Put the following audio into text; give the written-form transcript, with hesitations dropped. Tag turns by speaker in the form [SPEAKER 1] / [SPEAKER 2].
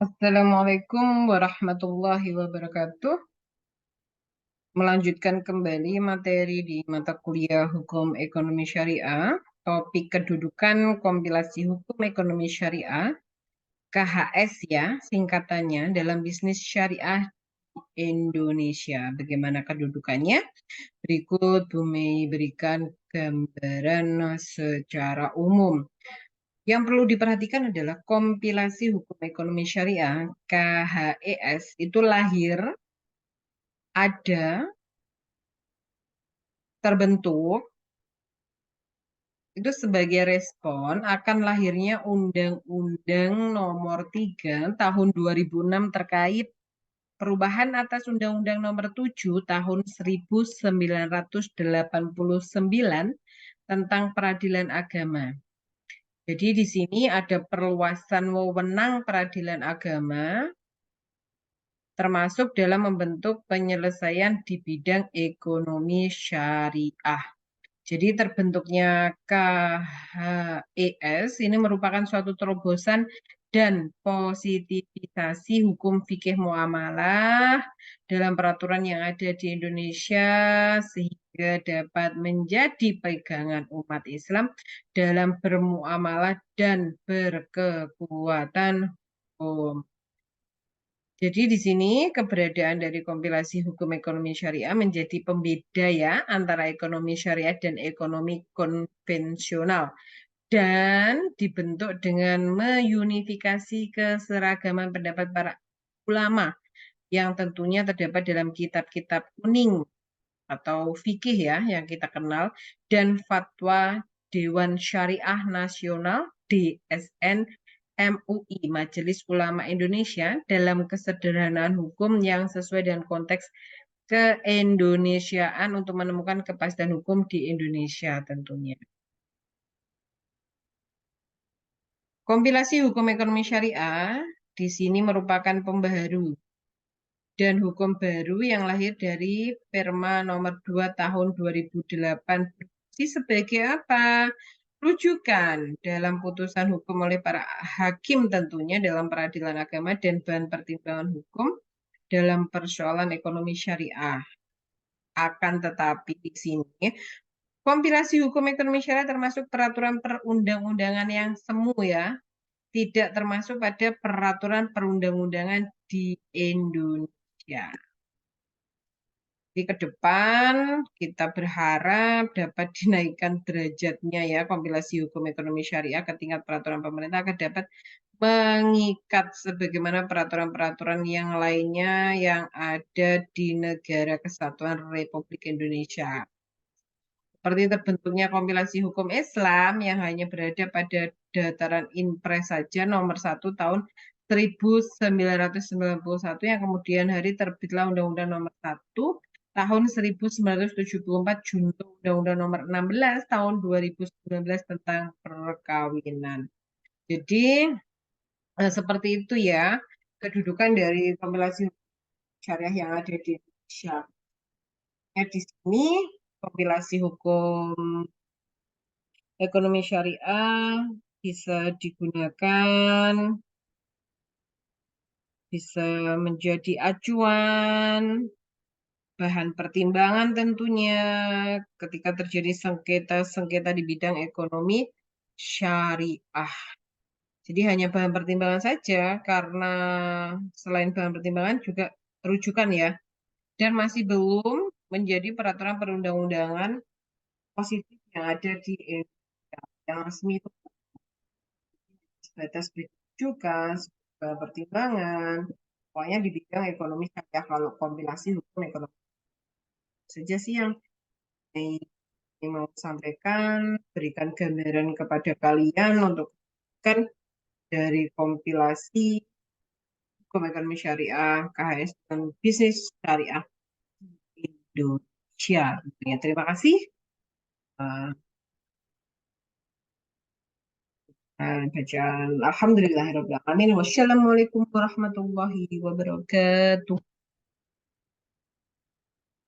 [SPEAKER 1] Assalamualaikum warahmatullahi wabarakatuh. Melanjutkan kembali materi di mata kuliah Hukum Ekonomi Syariah, topik kedudukan kompilasi Hukum Ekonomi Syariah, KHS ya singkatannya dalam bisnis syariah Indonesia. Bagaimana kedudukannya? Berikut Bu Mei berikan gambaran secara umum. Yang perlu diperhatikan adalah kompilasi hukum ekonomi syariah KHES itu lahir, ada, terbentuk itu sebagai respon akan lahirnya Undang-Undang Nomor 3 Tahun 2006 terkait perubahan atas Undang-Undang Nomor 7 Tahun 1989 tentang peradilan agama. Jadi di sini ada perluasan wewenang peradilan agama termasuk dalam membentuk penyelesaian di bidang ekonomi syariah. Jadi terbentuknya KHES ini merupakan suatu terobosan dan positivisasi hukum fikih muamalah dalam peraturan yang ada di Indonesia sehingga dapat menjadi pegangan umat Islam dalam bermuamalah dan berkekuatan hukum. Jadi di sini keberadaan dari kompilasi hukum ekonomi syariah menjadi pembeda ya antara ekonomi syariah dan ekonomi konvensional dan dibentuk dengan meunifikasi keseragaman pendapat para ulama yang tentunya terdapat dalam kitab-kitab kuning atau fikih ya yang kita kenal dan fatwa Dewan Syariah Nasional DSN MUI Majelis Ulama Indonesia dalam kesederhanaan hukum yang sesuai dengan konteks keindonesiaan untuk menemukan kepastian hukum di Indonesia tentunya. Kompilasi hukum ekonomi syariah di sini merupakan pembaharu dan hukum baru yang lahir dari Perma nomor 2 tahun 2008 sebagai apa? Rujukan dalam putusan hukum oleh para hakim tentunya dalam peradilan agama dan bahan pertimbangan hukum dalam persoalan ekonomi syariah. Akan tetapi di sini kompilasi hukum ekonomi syariah termasuk peraturan perundang-undangan yang semu ya, tidak termasuk pada peraturan perundang-undangan di Indonesia. Di ke depan kita berharap dapat dinaikkan derajatnya ya kompilasi hukum ekonomi syariah ke tingkat peraturan pemerintah agar dapat mengikat sebagaimana peraturan-peraturan yang lainnya yang ada di Negara Kesatuan Republik Indonesia. Seperti terbentuknya kompilasi hukum Islam yang hanya berada pada dataran impres saja nomor 1 tahun 1991 yang kemudian hari terbitlah Undang-Undang nomor 1 tahun 1974 junto Undang-Undang nomor 16 tahun 2019 tentang perkawinan. Jadi seperti itu ya kedudukan dari kompilasi syariah yang ada di Indonesia. Ya, di sini kompilasi hukum ekonomi syariah bisa digunakan, bisa menjadi acuan, bahan pertimbangan tentunya ketika terjadi sengketa-sengketa di bidang ekonomi syariah. Jadi hanya bahan pertimbangan saja karena selain bahan pertimbangan juga rujukan ya. Dan masih belum menjadi peraturan perundang-undangan positif yang ada di Indonesia. Yang resmi itu sebatas juga sebagai pertimbangan. Pokoknya di bidang ekonomi syariah kalau kompilasi hukum ekonomi saja sih yang ini mau sampaikan, berikan gambaran kepada kalian untuk kan dari kompilasi hukum ekonomi syariah, KHS dan bisnis syariah Indonesia. Ya, terima kasih. Bacaan Alhamdulillahirrahmanirrahim. Wassalamualaikum warahmatullahi wabarakatuh.